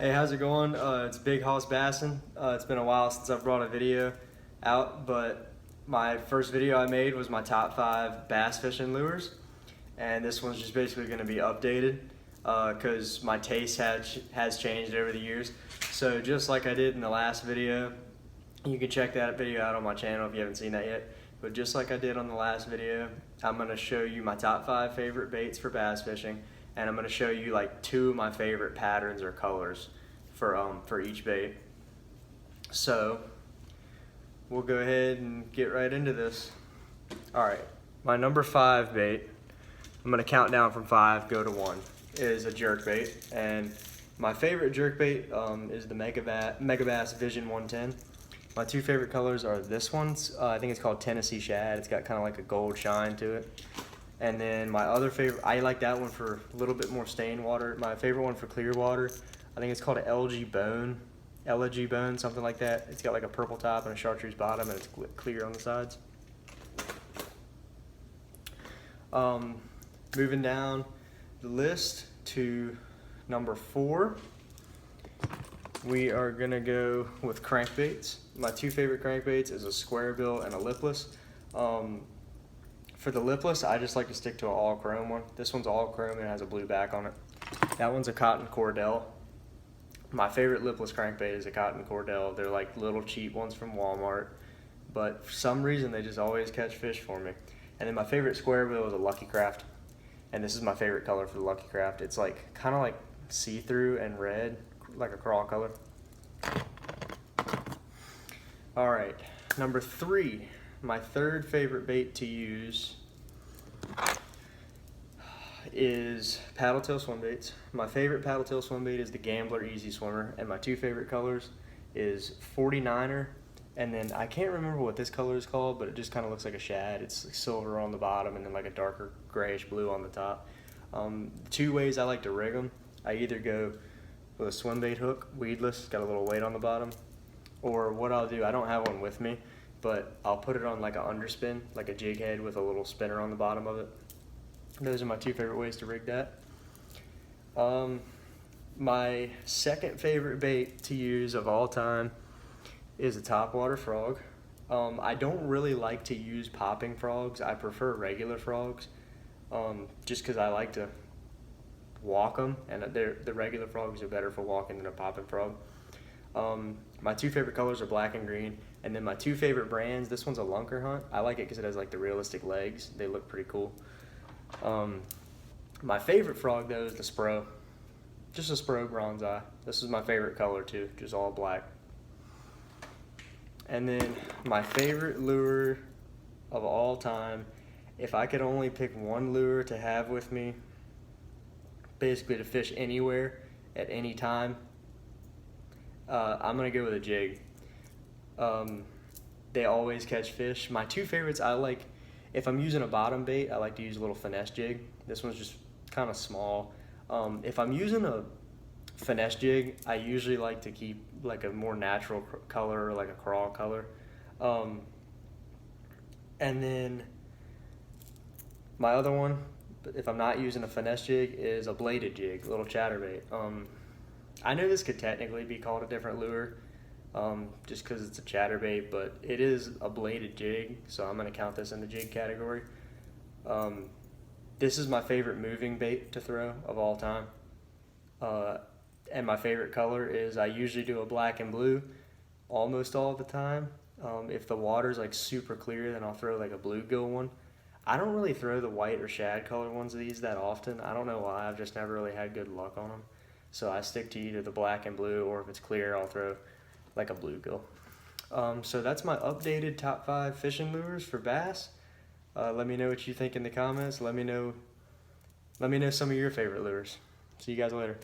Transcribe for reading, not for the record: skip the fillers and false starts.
Hey, how's it going? It's Big Hoss Bassin. It's been a while since I've brought a video out, but my first video I made was my top 5 bass fishing lures, and this one's just basically going to be updated because my taste has changed over the years. So just like I did in the last video, you can check that video out on my channel if you haven't seen that yet. But just like I did on the last video, I'm going to show you my top 5 favorite baits for bass fishing, and I'm going to show you like 2 of my favorite patterns or colors for each bait. So we'll go ahead and get right into this. All right, my number 5 bait, I'm going to count down from 5, go to 1, is a jerk bait, and my favorite jerk bait is the Megabass Vision 110. My 2 favorite colors are this one's, I think it's called Tennessee Shad. It's got kind of like a gold shine to it. And then my other favorite, I like that one for a little bit more stained water. My favorite one for clear water, I think it's called an LG Bone, something like that. It's got like a purple top and a chartreuse bottom, and it's clear on the sides. Moving down the list to number 4, we are gonna go with crankbaits. My 2 favorite crankbaits is a square bill and a lipless. For the lipless, I just like to stick to an all chrome one. This one's all chrome and has a blue back on it. That one's a cotton Cordell. My favorite lipless crankbait is a cotton Cordell. They're like little cheap ones from Walmart, but for some reason they just always catch fish for me. And then my favorite square bill is a Lucky Craft, and this is my favorite color for the Lucky Craft. It's like kind of like see-through and red, like a crawl color. All right, number 3. My 3rd favorite bait to use is paddle tail swim baits. My favorite paddle tail swim bait is the Gambler Easy Swimmer, and my 2 favorite colors is 49er, and then I can't remember what this color is called, but it just kind of looks like a shad. It's silver on the bottom and then like a darker grayish blue on the top. 2 ways I like to rig them. I either go with a swim bait hook, weedless, got a little weight on the bottom, or what I'll do, I don't have one with me, but I'll put it on like an underspin, like a jig head with a little spinner on the bottom of it. Those are my 2 favorite ways to rig that. My 2nd favorite bait to use of all time is a topwater frog. I don't really like to use popping frogs. I prefer regular frogs, just because I like to walk them, and the regular frogs are better for walking than a popping frog. My 2 favorite colors are black and green, and then my 2 favorite brands, this one's a Lunker Hunt. I like it because it has like the realistic legs. They look pretty cool. My favorite frog though is the Spro, just a Spro Bronze Eye. This is my favorite color too, just all black. And then my favorite lure of all time, if I could only pick one lure to have with me, basically to fish anywhere at any time, I'm gonna go with a jig. They always catch fish. My 2 favorites, I like, if I'm using a bottom bait, I like to use a little finesse jig. This one's just kind of small. If I'm using a finesse jig, I usually like to keep like a more natural color, like a crawl color. And then my other one, if I'm not using a finesse jig, is a bladed jig, a little chatterbait. I know this could technically be called a different lure, just because it's a chatterbait, but it is a bladed jig, so I'm going to count this in the jig category. This is my favorite moving bait to throw of all time, and my favorite color is, I usually do a black and blue almost all the time. If the water's like super clear, then I'll throw like a bluegill one. I don't really throw the white or shad color ones of these that often. I don't know why, I've just never really had good luck on them. So I stick to either the black and blue, or if it's clear, I'll throw like a bluegill. So that's my updated top 5 fishing lures for bass. Let me know what you think in the comments. Let me know some of your favorite lures. See you guys later.